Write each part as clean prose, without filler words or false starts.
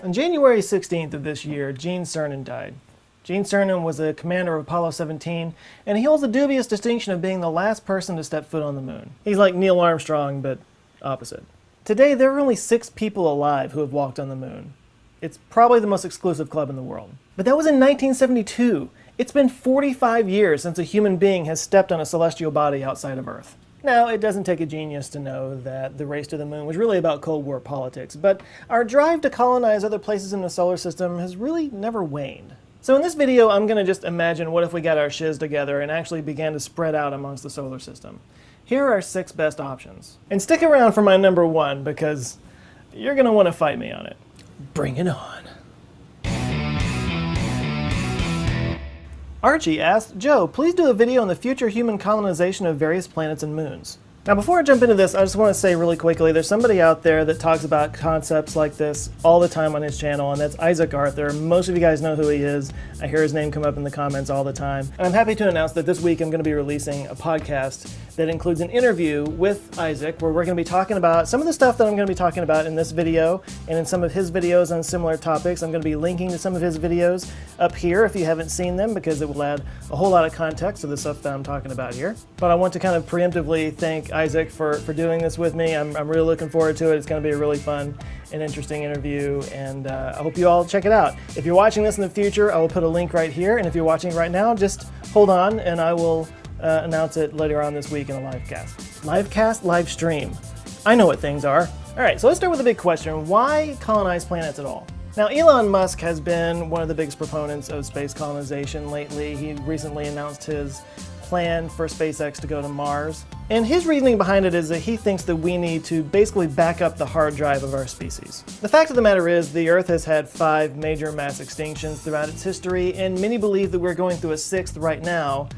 On January 16th of this year, Gene Cernan died. Gene Cernan was a commander of Apollo 17, and he holds the dubious distinction of being the last person to step foot on the moon. He's like Neil Armstrong, but opposite. Today, there are only 6 people alive who have walked on the moon. It's probably the most exclusive club in the world. But that was in 1972. It's been 45 years since a human being has stepped on a celestial body outside of Earth. Now, it doesn't take a genius to know that the race to the moon was really about Cold War politics, but our drive to colonize other places in the solar system has really never waned. So in this video, I'm going to just imagine what if we got our shiz together and actually began to spread out amongst the solar system. Here are our 6 best options. And stick around for my number 1, because you're going to want to fight me on it. Bring it on. Archie asked, Joe, please do a video on the future human colonization of various planets and moons. Now before I jump into this, I just want to say really quickly, there's somebody out there that talks about concepts like this all the time on his channel, and that's Isaac Arthur. Most of you guys know who he is. I hear his name come up in the comments all the time. And I'm happy to announce that this week I'm going to be releasing a podcast that includes an interview with Isaac, where we're going to be talking about some of the stuff that I'm going to be talking about in this video and in some of his videos on similar topics. I'm going to be linking to some of his videos up here if you haven't seen them, because it will add a whole lot of context to the stuff that I'm talking about here. But I want to kind of preemptively thank Isaac for doing this with me. I'm really looking forward to it. It's going to be a really fun and interesting interview, and I hope you all check it out. If you're watching this in the future, I will put a link right here, and if you're watching right now, just hold on and I will announce it later on this week in a live cast. Live cast, live stream. I know what things are. All right, so let's start with the big question. Why colonize planets at all? Now, Elon Musk has been one of the biggest proponents of space colonization lately. He recently announced his plan for SpaceX to go to Mars. And his reasoning behind it is that he thinks that we need to basically back up the hard drive of our species. The fact of the matter is, the Earth has had 5 major mass extinctions throughout its history, and many believe that we're going through a 6th right now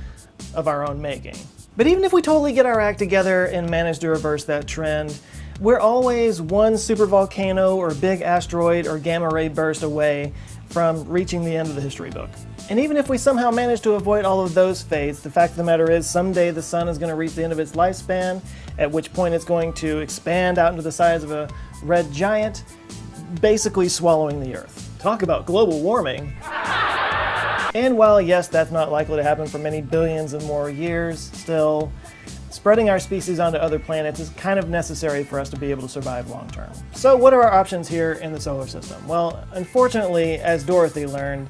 of our own making. But even if we totally get our act together and manage to reverse that trend, we're always one supervolcano or big asteroid or gamma ray burst away from reaching the end of the history book. And even if we somehow manage to avoid all of those fates, the fact of the matter is someday the sun is going to reach the end of its lifespan, at which point it's going to expand out into the size of a red giant, basically swallowing the Earth. Talk about global warming. And while, yes, that's not likely to happen for many billions and more years, still, spreading our species onto other planets is kind of necessary for us to be able to survive long term. So what are our options here in the solar system? Well, unfortunately, as Dorothy learned,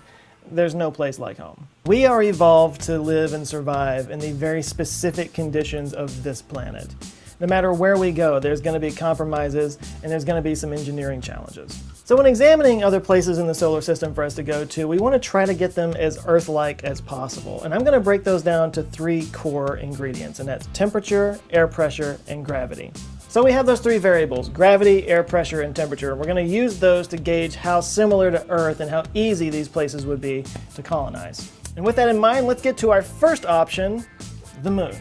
there's no place like home. We are evolved to live and survive in the very specific conditions of this planet. No matter where we go, there's going to be compromises and there's going to be some engineering challenges. So when examining other places in the solar system for us to go to, we want to try to get them as Earth-like as possible. And I'm going to break those down to 3 core ingredients, and that's temperature, air pressure, and gravity. So we have those 3 variables, gravity, air pressure, and temperature. We're going to use those to gauge how similar to Earth and how easy these places would be to colonize. And with that in mind, let's get to our first option, the moon.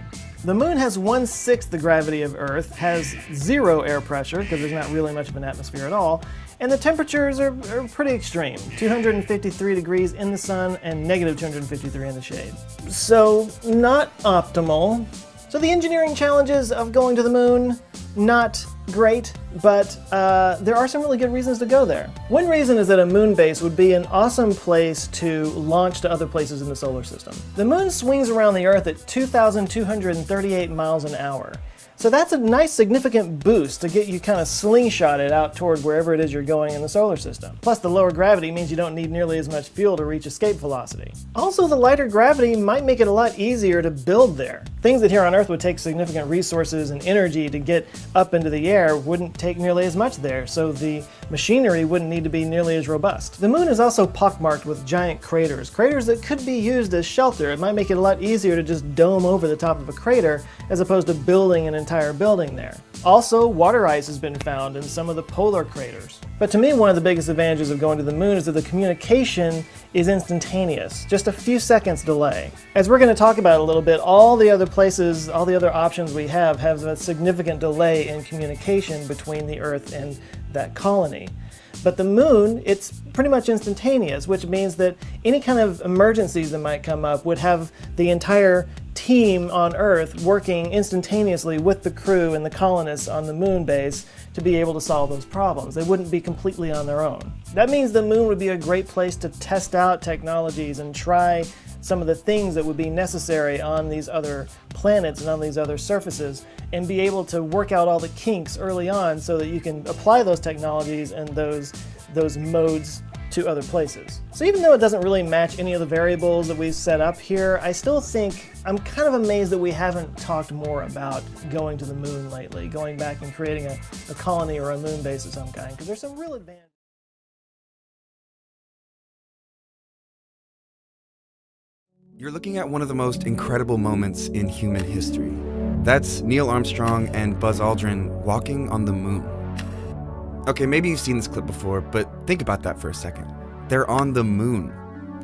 The moon has 1/6 the gravity of Earth, has 0 air pressure, because there's not really much of an atmosphere at all, and the temperatures are pretty extreme, 253 degrees in the sun and negative 253 in the shade. So, not optimal. So the engineering challenges of going to the moon, not great, but there are some really good reasons to go there. One reason is that a moon base would be an awesome place to launch to other places in the solar system. The moon swings around the Earth at 2,238 miles an hour. So that's a nice significant boost to get you kind of slingshotted out toward wherever it is you're going in the solar system. Plus the lower gravity means you don't need nearly as much fuel to reach escape velocity. Also, the lighter gravity might make it a lot easier to build there. Things that here on Earth would take significant resources and energy to get up into the air wouldn't take nearly as much there, so the machinery wouldn't need to be nearly as robust. The moon is also pockmarked with giant craters that could be used as shelter. It might make it a lot easier to just dome over the top of a crater as opposed to building an entire building there. Also, water ice has been found in some of the polar craters. But to me, one of the biggest advantages of going to the moon is that the communication is instantaneous, just a few seconds delay. As we're going to talk about a little bit, all the other places, all the other options we have a significant delay in communication between the Earth and that colony. But the moon, it's pretty much instantaneous, which means that any kind of emergencies that might come up would have the entire team on Earth working instantaneously with the crew and the colonists on the moon base to be able to solve those problems. They wouldn't be completely on their own. That means the moon would be a great place to test out technologies and try some of the things that would be necessary on these other planets and on these other surfaces, and be able to work out all the kinks early on so that you can apply those technologies and those modes to other places. So even though it doesn't really match any of the variables that we've set up here, I still think I'm kind of amazed that we haven't talked more about going to the moon lately, going back and creating a colony or a moon base of some kind, because there's some real advantages. You're looking at one of the most incredible moments in human history. That's Neil Armstrong and Buzz Aldrin walking on the moon. Okay, maybe you've seen this clip before, but think about that for a second. They're on the moon,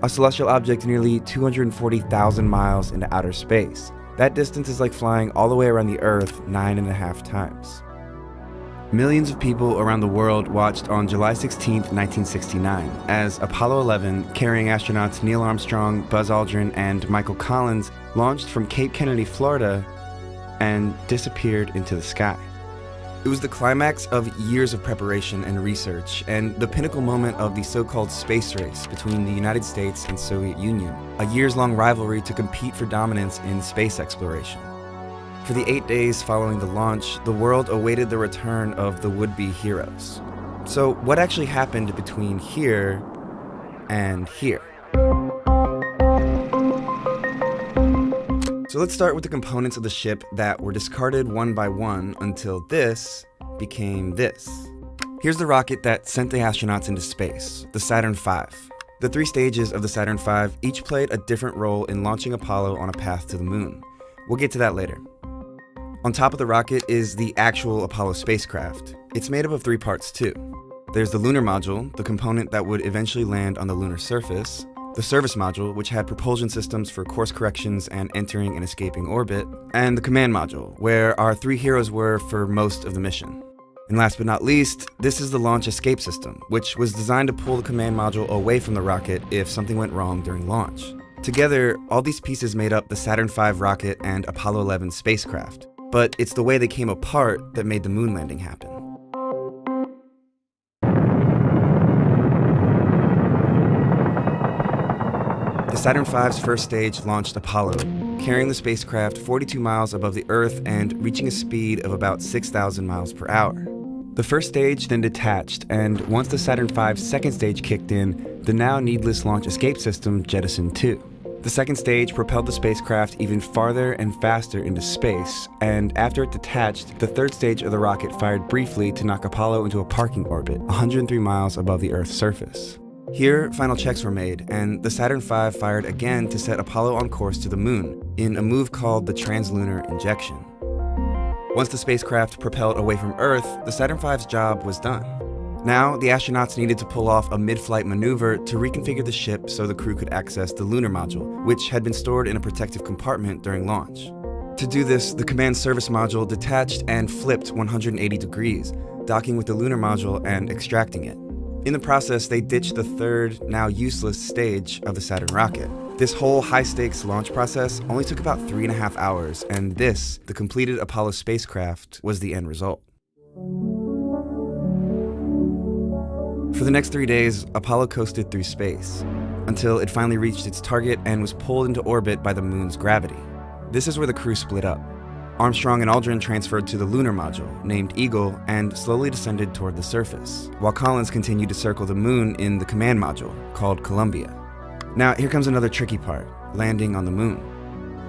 a celestial object nearly 240,000 miles into outer space. That distance is like flying all the way around the Earth 9.5 times. Millions of people around the world watched on July 16, 1969, as Apollo 11, carrying astronauts Neil Armstrong, Buzz Aldrin, and Michael Collins, launched from Cape Kennedy, Florida, and disappeared into the sky. It was the climax of years of preparation and research, and the pinnacle moment of the so-called space race between the United States and Soviet Union, a years-long rivalry to compete for dominance in space exploration. For the 8 days following the launch, the world awaited the return of the would-be heroes. So what actually happened between here and here? So let's start with the components of the ship that were discarded one by one until this became this. Here's the rocket that sent the astronauts into space, the Saturn V. The 3 stages of the Saturn V each played a different role in launching Apollo on a path to the moon. We'll get to that later. On top of the rocket is the actual Apollo spacecraft. It's made up of 3 parts too. There's the lunar module, the component that would eventually land on the lunar surface, the service module, which had propulsion systems for course corrections and entering and escaping orbit, and the command module, where our 3 heroes were for most of the mission. And last but not least, this is the launch escape system, which was designed to pull the command module away from the rocket if something went wrong during launch. Together, all these pieces made up the Saturn V rocket and Apollo 11 spacecraft, but it's the way they came apart that made the moon landing happen. The Saturn V's first stage launched Apollo, carrying the spacecraft 42 miles above the Earth and reaching a speed of about 6,000 miles per hour. The first stage then detached, and once the Saturn V's second stage kicked in, the now needless launch escape system jettisoned too. The second stage propelled the spacecraft even farther and faster into space, and after it detached, the third stage of the rocket fired briefly to knock Apollo into a parking orbit 103 miles above the Earth's surface. Here, final checks were made, and the Saturn V fired again to set Apollo on course to the moon, in a move called the translunar injection. Once the spacecraft propelled away from Earth, the Saturn V's job was done. Now, the astronauts needed to pull off a mid-flight maneuver to reconfigure the ship so the crew could access the lunar module, which had been stored in a protective compartment during launch. To do this, the command service module detached and flipped 180 degrees, docking with the lunar module and extracting it. In the process, they ditched the third, now useless stage of the Saturn rocket. This whole high-stakes launch process only took about 3.5 hours, and this, the completed Apollo spacecraft, was the end result. For the next 3 days, Apollo coasted through space, until it finally reached its target and was pulled into orbit by the moon's gravity. This is where the crew split up. Armstrong and Aldrin transferred to the lunar module, named Eagle, and slowly descended toward the surface, while Collins continued to circle the moon in the command module, called Columbia. Now, here comes another tricky part, landing on the moon.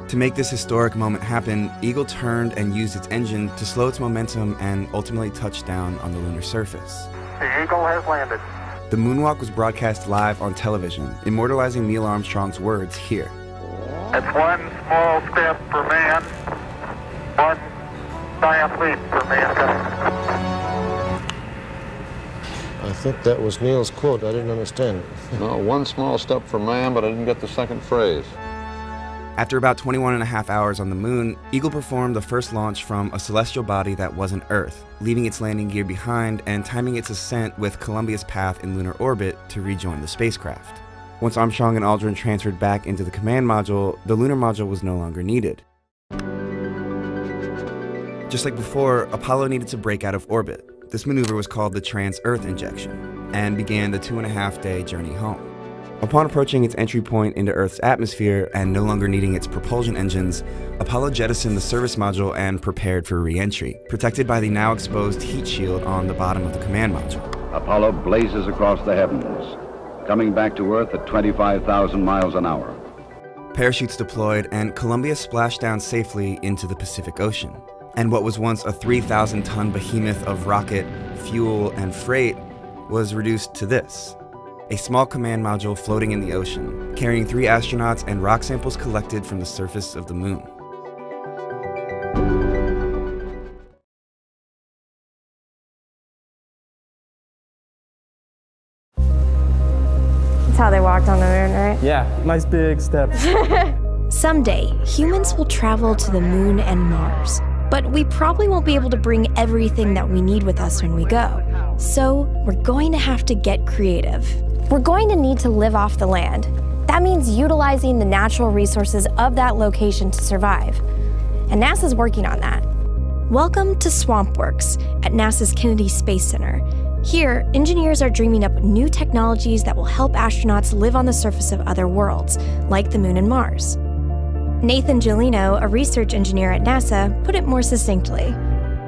To make this historic moment happen, Eagle turned and used its engine to slow its momentum and ultimately touch down on the lunar surface. The Eagle has landed. The moonwalk was broadcast live on television, immortalizing Neil Armstrong's words here. It's one small step for man, one giant leap for mankind. I think that was Neil's quote. I didn't understand it. No, one small step for man, but I didn't get the second phrase. After about 21.5 hours on the moon, Eagle performed the first launch from a celestial body that wasn't Earth, leaving its landing gear behind and timing its ascent with Columbia's path in lunar orbit to rejoin the spacecraft. Once Armstrong and Aldrin transferred back into the command module, the lunar module was no longer needed. Just like before, Apollo needed to break out of orbit. This maneuver was called the trans-Earth injection and began the 2.5-day journey home. Upon approaching its entry point into Earth's atmosphere and no longer needing its propulsion engines, Apollo jettisoned the service module and prepared for re-entry, protected by the now exposed heat shield on the bottom of the command module. Apollo blazes across the heavens, coming back to Earth at 25,000 miles an hour. Parachutes deployed, and Columbia splashed down safely into the Pacific Ocean. And what was once a 3,000-ton behemoth of rocket, fuel, and freight was reduced to this: a small command module floating in the ocean, carrying 3 astronauts and rock samples collected from the surface of the moon. That's how they walked on the moon, right? Yeah, nice big steps. Someday, humans will travel to the moon and Mars. But we probably won't be able to bring everything that we need with us when we go. So we're going to have to get creative. We're going to need to live off the land. That means utilizing the natural resources of that location to survive. And NASA's working on that. Welcome to SwampWorks at NASA's Kennedy Space Center. Here, engineers are dreaming up new technologies that will help astronauts live on the surface of other worlds, like the moon and Mars. Nathan Gelino, a research engineer at NASA, put it more succinctly.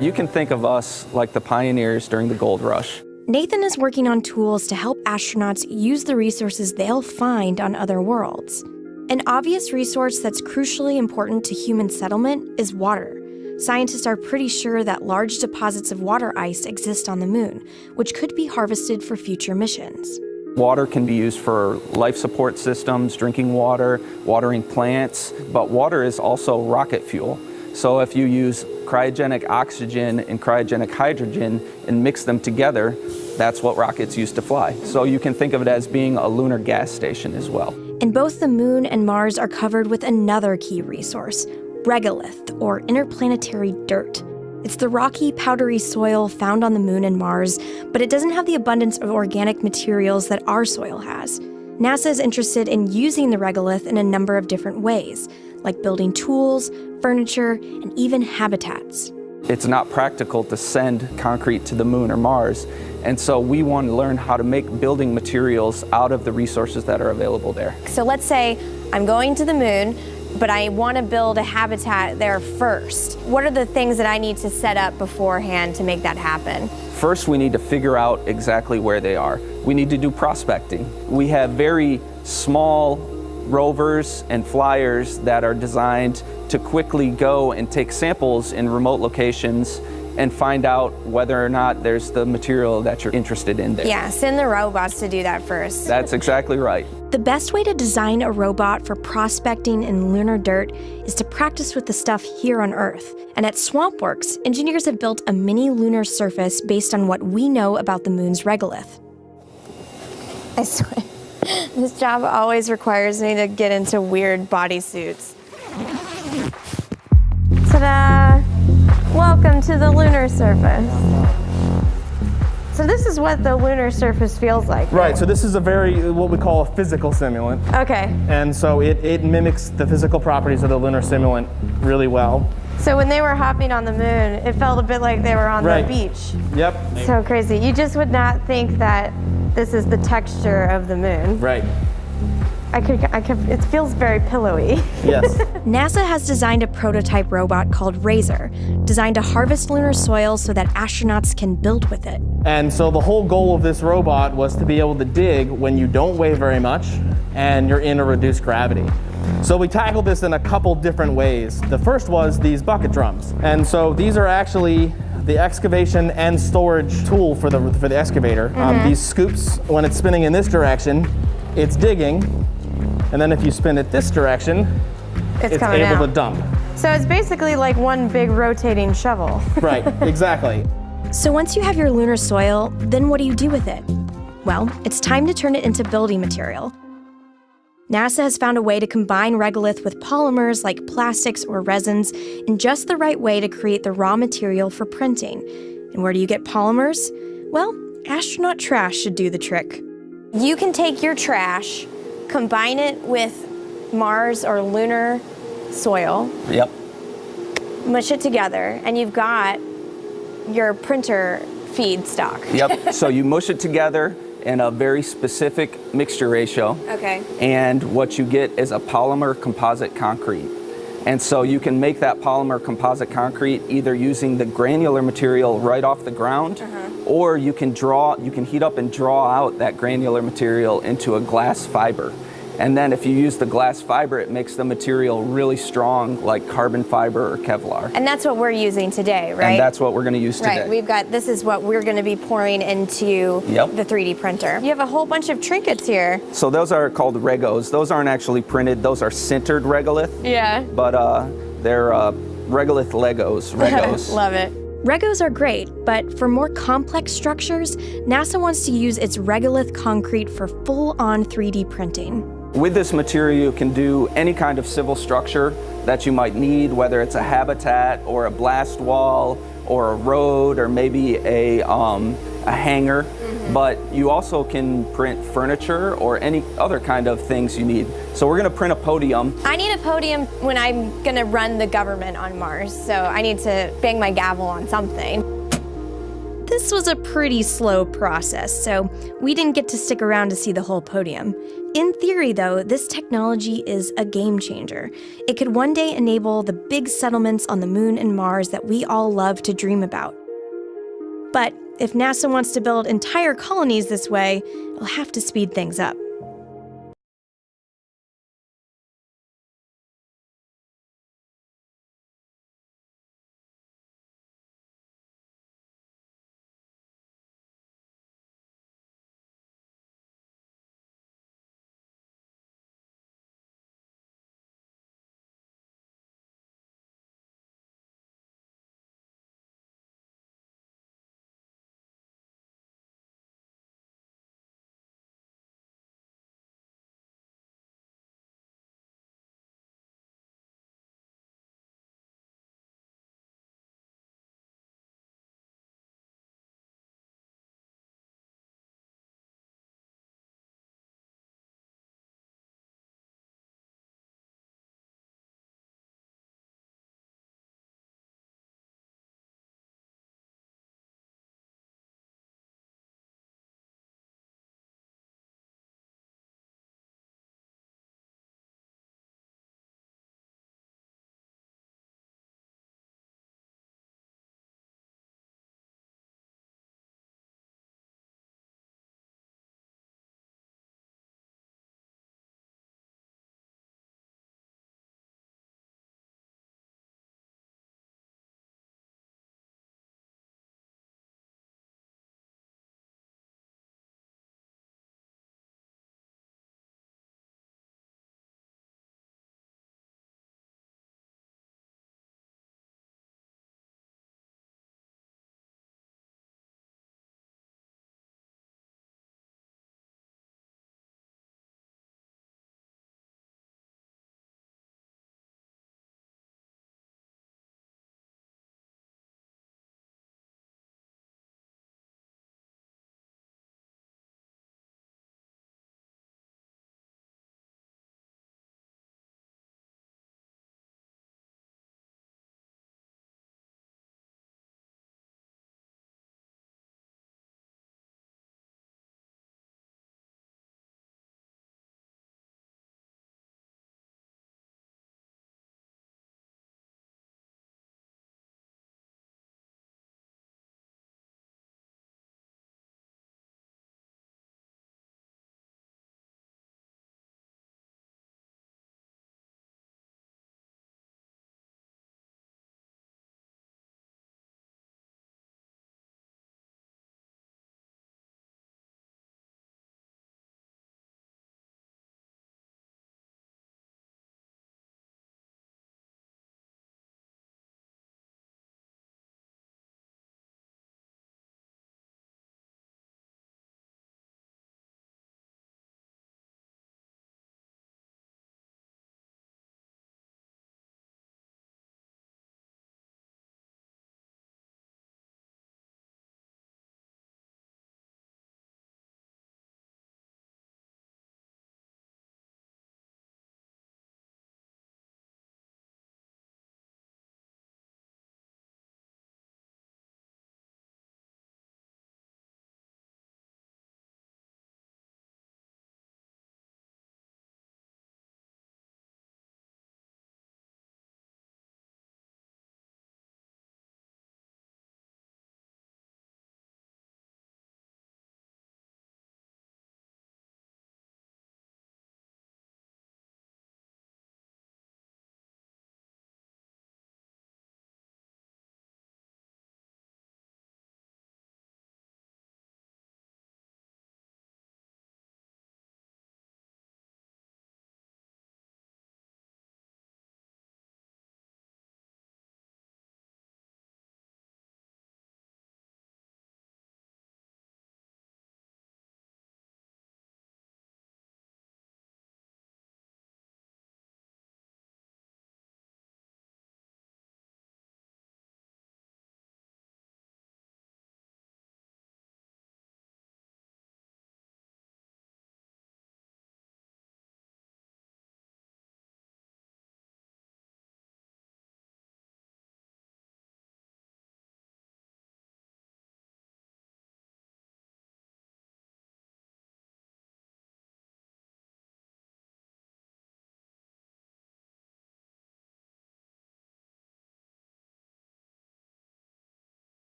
You can think of us like the pioneers during the gold rush. Nathan is working on tools to help astronauts use the resources they'll find on other worlds. An obvious resource that's crucially important to human settlement is water. Scientists are pretty sure that large deposits of water ice exist on the moon, which could be harvested for future missions. Water can be used for life support systems, drinking water, watering plants, but water is also rocket fuel. So if you use cryogenic oxygen and cryogenic hydrogen and mix them together, that's what rockets use to fly. So you can think of it as being a lunar gas station as well. And both the moon and Mars are covered with another key resource, regolith, or interplanetary dirt. It's the rocky, powdery soil found on the moon and Mars, but it doesn't have the abundance of organic materials that our soil has. NASA is interested in using the regolith in a number of different ways, like building tools, furniture, and even habitats. It's not practical to send concrete to the moon or Mars, and so we want to learn how to make building materials out of the resources that are available there. So let's say I'm going to the moon, but I want to build a habitat there first. What are the things that I need to set up beforehand to make that happen? First, we need to figure out exactly where they are. We need to do prospecting. We have very small rovers and flyers that are designed to quickly go and take samples in remote locations and find out whether or not there's the material that you're interested in there. Yeah, send the robots to do that first. That's exactly right. The best way to design a robot for prospecting in lunar dirt is to practice with the stuff here on Earth. And at SwampWorks, engineers have built a mini lunar surface based on what we know about the moon's regolith. I swear, this job always requires me to get into weird bodysuits. Ta-da! Welcome to the lunar surface. So this is what the lunar surface feels like. Right, so this is a very, what we call a physical simulant. Okay. And so it mimics the physical properties of the lunar simulant really well. So when they were hopping on the moon, it felt a bit like they were on the beach. Yep. So crazy. You just would not think that this is the texture of the moon. Right. It feels very pillowy. Yes. NASA has designed a prototype robot called Razor, designed to harvest lunar soil so that astronauts can build with it. And so the whole goal of this robot was to be able to dig when you don't weigh very much and you're in a reduced gravity. So we tackled this in a couple different ways. The first was these bucket drums. And so these are actually the excavation and storage tool for the excavator. These scoops, when it's spinning in this direction, it's digging. And then if you spin it this direction, it's able to dump. So it's basically like one big rotating shovel. Right, exactly. So once you have your lunar soil, then what do you do with it? Well, it's time to turn it into building material. NASA has found a way to combine regolith with polymers like plastics or resins in just the right way to create the raw material for printing. And where do you get polymers? Well, astronaut trash should do the trick. You can take your trash, combine it with Mars or lunar soil, Yep. mush it together, and you've got your printer feedstock. Yep. So you mush it together in a very specific mixture ratio. Okay. And what you get is a polymer composite concrete. And so you can make that polymer composite concrete either using the granular material right off the ground, or you can heat up and draw out that granular material into a glass fiber. And then if you use the glass fiber, it makes the material really strong, like carbon fiber or Kevlar. And that's what we're using today, right? And that's what we're going to use today. Right, this is what we're going to be pouring into the 3D printer. You have a whole bunch of trinkets here. So those are called regos. Those aren't actually printed. Those are sintered regolith. Yeah. But they're regolith Legos. Love it. Regos are great, but for more complex structures, NASA wants to use its regolith concrete for full-on 3D printing. With this material, you can do any kind of civil structure that you might need, whether it's a habitat or a blast wall or a road or maybe a hangar. But you also can print furniture or any other kind of things you need. So we're going to print a podium. I need a podium when I'm going to run the government on Mars, so I need to bang my gavel on something. This was a pretty slow process, so we didn't get to stick around to see the whole podium. In theory, though, this technology is a game changer. It could one day enable the big settlements on the Moon and Mars that we all love to dream about. But if NASA wants to build entire colonies this way, it'll have to speed things up.